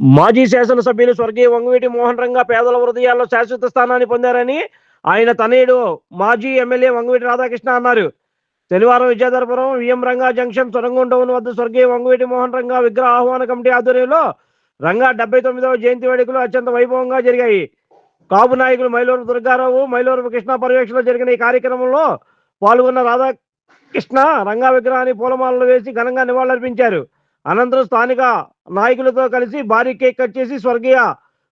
మాజీ శాసనసభ్యులు స్వర్గీయ వంగవీటి మోహన్ రంగా పేదల హృదయాల్లో శాశ్వత స్థానాన్ని పొందారని ఆయన తనయుడు మాజీ ఎమ్మెల్యే వంగవీటి రాధాకృష్ణ అన్నారు. శనివారం విద్యాధరపురం విఎం రంగా జంక్షన్ సొరంగం టౌన్ వద్ద స్వర్గీయ వంగవీటి మోహన్ రంగా విగ్రహ ఆహ్వాన కమిటీ ఆధ్వర్యంలో రంగా 79వ జయంతి వేడుకలు అత్యంత వైభవంగా జరిగాయి. కాపు నాయకులు మైలూరు దుర్గారావు, మైలూరు కృష్ణ పర్యవేక్షణలో జరిగిన ఈ కార్యక్రమంలో పాల్గొన్న రాధాకృష్ణ రంగా విగ్రహాన్ని పూలమాలలు వేసి ఘనంగా నివాళులర్పించారు. అనంతరం స్థానిక నాయకులతో కలిసి భారీ కేక్ కట్ చేసి స్వర్గీయ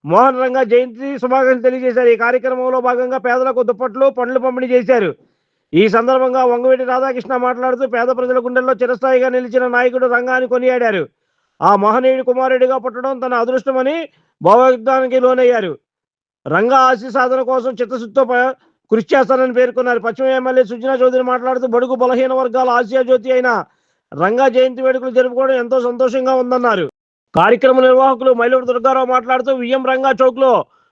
మోహన్ రంగా జయంతి శుభాకాంక్షలు తెలియజేశారు. ఈ కార్యక్రమంలో భాగంగా పేదలకు దుప్పట్లు, పండ్లు పంపిణీ చేశారు. ఈ సందర్భంగా వంగవీటి రాధాకృష్ణ మాట్లాడుతూ పేద ప్రజల గుండెల్లో చిరస్థాయిగా నిలిచిన నాయకుడు రంగాన్ని కొనియాడారు. ఆ మహనీయుడి కుమారుడిగా పుట్టడం తన అదృష్టమని భావోద్వేగానికి లోనయ్యారు. రంగా ఆశీ సాధన కోసం చిత్తశుద్ధితో కృషి చేస్తానని పేర్కొన్నారు. పశ్చిమ ఎమ్మెల్యే సుజనా చౌదరి మాట్లాడుతూ బడుగు బలహీన వర్గాల ఆసియా జ్యోతి అయిన రంగా జయంతి వేడుకలు జరుపుకోవడం ఎంతో సంతోషంగా ఉందన్నారు. కార్యక్రమ నిర్వాహకులు మైలూరు దుర్గారావు మాట్లాడుతూ విఎం రంగా చౌక్ లో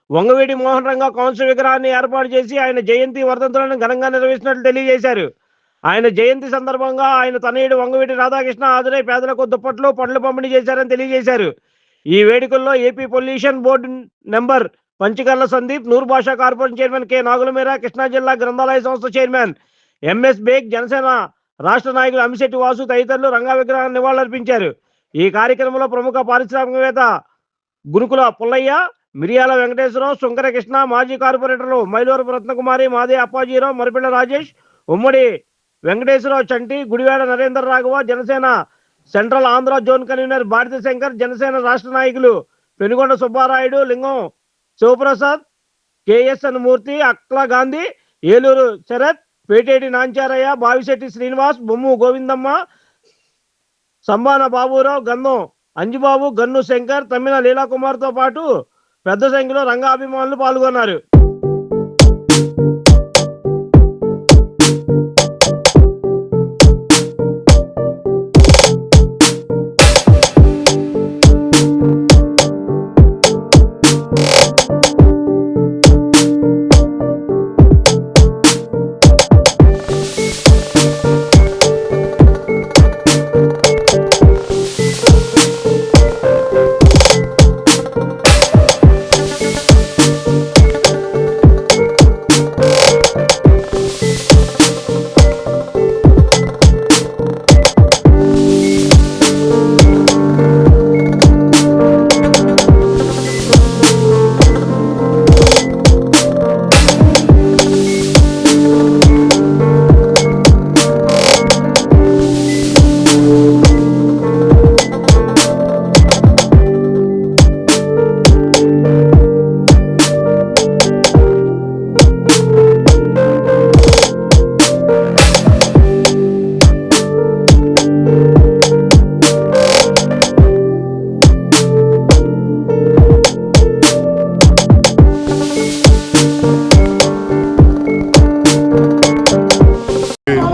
వంగవీటి మోహన్ రంగా కాంస్య విగ్రహాన్ని ఏర్పాటు చేసి ఆయన జయంతి వర్ధంతులను ఘనంగా నిర్వహిస్తున్నట్లు తెలియజేశారు. ఆయన జయంతి సందర్భంగా ఆయన తనయుడు వంగవీటి రాధాకృష్ణ హాజరై పేదలకు దుప్పట్లు, పండ్లు పంపిణీ చేశారని తెలియజేశారు. ఈ వేడుకల్లో AP pollution board number Panchakarla Sandeep, నూరు భాషా corporation chairman K Nagulameera, Krishna జిల్లా గ్రంథాలయ సంస్థ చైర్మన్ ఎంఎస్ బేగ్, జనసేన రాష్ట్ర నాయకులు అమిశెట్టి వాసు తదితరులు రంగా విగ్రహాన్ని నివాళులర్పించారు. ఈ కార్యక్రమంలో ప్రముఖ పారిశ్రామికవేత్త గురుకుల పుల్లయ్య, మిరియాల వెంకటేశ్వరరావు, శుంకర కృష్ణ, మాజీ కార్పొరేటర్లు మైలూరు రత్నకుమారి, మాదే Appajirao, Maripilla Rajesh, Ummadi Venkateswararao Chanti, Gudivada Narendra Raghava, Janasena central Andhra zone convener Bharathi Shankar, Janasena రాష్ట్ర నాయకులు పెనుగొండ సుబ్బారాయుడు, లింగం శివప్రసాద్, కేఎస్ఎన్ మూర్తి, అక్లా గాంధీ, ఏలూరు శరత్, పేటేటి నాంచారయ్య, బావిశెట్టి శ్రీనివాస్, బొమ్ము గోవిందమ్మ, సంబాన బాబురావు, గంధం అంజిబాబు, గన్ను శంకర్, తమ్మిన లీలాకుమార్తో పాటు పెద్ద సంఖ్యలో రంగా అభిమానులు పాల్గొన్నారు.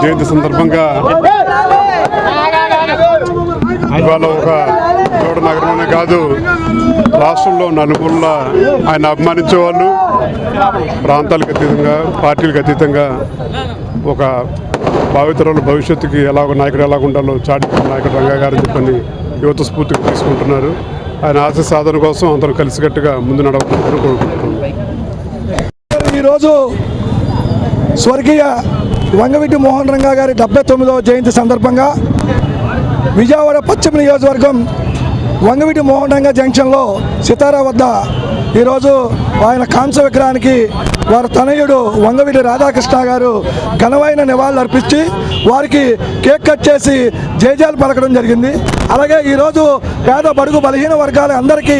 జయంతి సందర్భంగా ఇవాళ ఒక చోట నగరంలోనే కాదు, రాష్ట్రంలో నలుమూలల ఆయన అభిమానించే వాళ్ళు ప్రాంతాలకు అతీతంగా, పార్టీలకు అతీతంగా ఒక భావితరాల భవిష్యత్తుకి నాయకుడు ఎలా ఉండాలో చాటి నాయకుడు రంగా గారు చెప్పని యువత స్ఫూర్తిగా తీసుకుంటున్నారు. ఆయన ఆశ సాధన కోసం అందరూ కలిసికట్టుగా ముందు నడవాలని కోరుకుంటున్నాం. ఈరోజు స్వర్గీయ వంగవీటి మోహన్ రంగా గారి 79వ జయంతి సందర్భంగా విజయవాడ పశ్చిమ నియోజకవర్గం వంగవీటి మోహన్ రంగా జంక్షన్లో సితారా వద్ద ఈరోజు ఆయన కాంస్య విగ్రహానికి వారి తనయుడు వంగవీటి రాధాకృష్ణ గారు ఘనమైన నివాళులు అర్పించి వారికి కేక్ కట్ చేసి జయజాలు పలకడం జరిగింది. అలాగే ఈరోజు పేద బడుగు బలహీన వర్గాల అందరికీ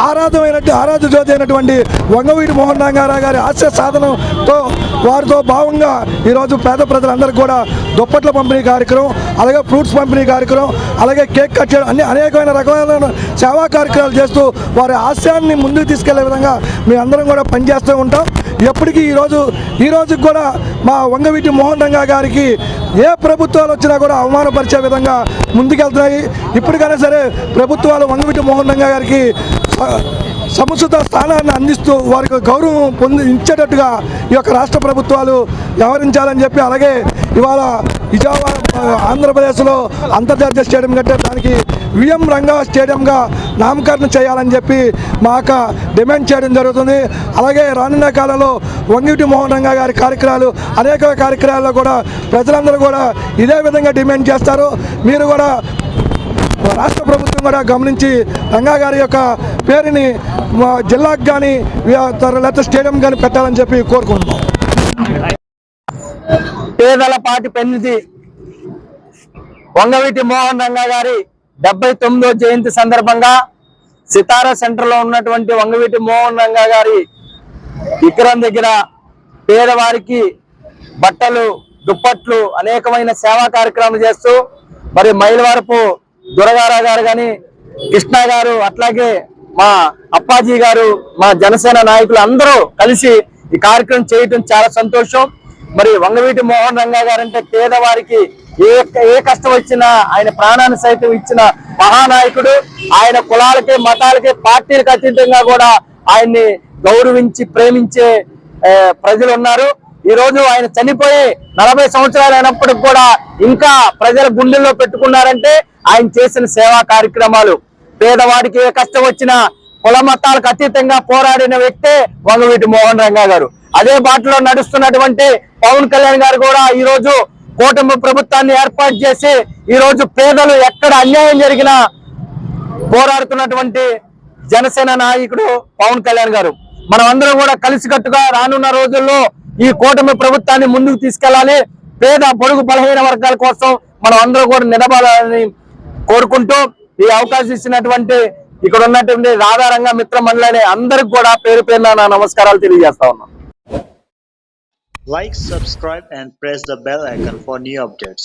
ఆరాధ్య జ్యోతి అయినటువంటి వంగవీటి మోహన్ రంగా గారి ఆశయ సాధనతో వారితో భావంగా ఈరోజు పేద ప్రజలందరికీ కూడా దుప్పట్ల పంపిణీ కార్యక్రమం, అలాగే ఫ్రూట్స్ పంపిణీ కార్యక్రమం, అలాగే కేక్ కట్ చేయడం అనేకమైన రకమైన సేవా కార్యక్రమాలు చేస్తూ వారి ఆశయాన్ని ముందుకు తీసుకెళ్లే విధంగా మేము అందరం కూడా పనిచేస్తూ ఉంటాం. ఎప్పటికీ ఈ రోజుకి కూడా మా వంగవీటి మోహన్ రంగా గారికి ఏ ప్రభుత్వాలు వచ్చినా కూడా అవమానపరిచే విధంగా ముందుకెళ్తున్నాయి. ఇప్పటికైనా సరే ప్రభుత్వాలు వంగవీటి మోహన్ రంగా గారికి సముచిత స్థానాన్ని అందిస్తూ వారికి గౌరవం ఇచ్చేటట్టుగా ఈ యొక్క రాష్ట్ర ప్రభుత్వాలు వ్యవహరించాలని చెప్పి, అలాగే ఇవాళ విజయవాడ ఆంధ్రప్రదేశ్లో అంతర్జాతీయ స్టేడియం కట్టే దానికి విఎం రంగా స్టేడియంగా నామకరణం చేయాలని చెప్పి మా యొక్క డిమాండ్ చేయడం జరుగుతుంది. అలాగే రానున్న కాలంలో వంగవీటి మోహన్ రంగా గారి కార్యక్రమాలు అనేక కార్యక్రమాల్లో కూడా ప్రజలందరూ కూడా ఇదే విధంగా డిమాండ్ చేస్తారు. మీరు కూడా రాష్ట్ర ప్రభుత్వం కూడా గమనించి రంగా గారి యొక్క పేరుని జిల్లాకు కానీ లేకపోతే స్టేడియం కానీ పెట్టాలని చెప్పి కోరుకుంటున్నాం. పేదల పాటి పెన్నిధి వంగవీటి మోహన్ రంగా గారి 79వ జయంతి సందర్భంగా సితారా సెంటర్ లో ఉన్నటువంటి వంగవీటి మోహన్ రంగా గారి విగ్రహం దగ్గర పేదవారికి బట్టలు, దుప్పట్లు, అనేకమైన సేవా కార్యక్రమాలు చేస్తూ మరి మైలవరపు దురగారావు గారు కానీ, కృష్ణ గారు, అట్లాగే మా అప్పాజీ గారు, మా జనసేన నాయకులు అందరూ కలిసి ఈ కార్యక్రమం చేయటం చాలా సంతోషం. మరి వంగవీటి మోహన్ రంగా గారు అంటే పేదవారికి ఏ కష్టం వచ్చినా ఆయన ప్రాణాన్ని సైతం ఇచ్చిన మహానాయకుడు. ఆయన కులాలకి, మతాలకి, పార్టీలకు అతీతంగా కూడా ఆయన్ని గౌరవించి ప్రేమించే ప్రజలు ఉన్నారు. ఈ రోజు ఆయన చనిపోయి 40 సంవత్సరాలు అయినప్పటికి కూడా ఇంకా ప్రజల గుండెల్లో పెట్టుకున్నారంటే ఆయన చేసిన సేవా కార్యక్రమాలు. పేదవాడికి ఏ కష్టం వచ్చినా కుల మతాలకు అతీతంగా పోరాడిన వ్యక్తే వంగవీటి మోహన్ రంగా గారు. అదే బాటలో నడుస్తున్నటువంటి పవన్ కళ్యాణ్ గారు కూడా ఈ రోజు కూటమి ప్రభుత్వాన్ని ఏర్పాటు చేసి ఈ రోజు పేదలు ఎక్కడ అన్యాయం జరిగినా పోరాడుతున్నటువంటి జనసేన నాయకుడు పవన్ కళ్యాణ్ గారు. మనం అందరం కూడా కలిసికట్టుగా రానున్న రోజుల్లో ఈ కూటమి ప్రభుత్వాన్ని ముందుకు తీసుకెళ్లాలి. పేద పొడుగు బలహీన వర్గాల కోసం మనం అందరూ కూడా నిలబడాలని కోరుకుంటూ ఈ అవకాశం ఇచ్చినటువంటి ఇక్కడ ఉన్నటువంటి రాధారంగ మిత్ర మండలి అందరికి కూడా పేరు పేరున నా నమస్కారాలు తెలియజేస్తా ఉన్నాం. Like, subscribe and press the bell icon for new updates.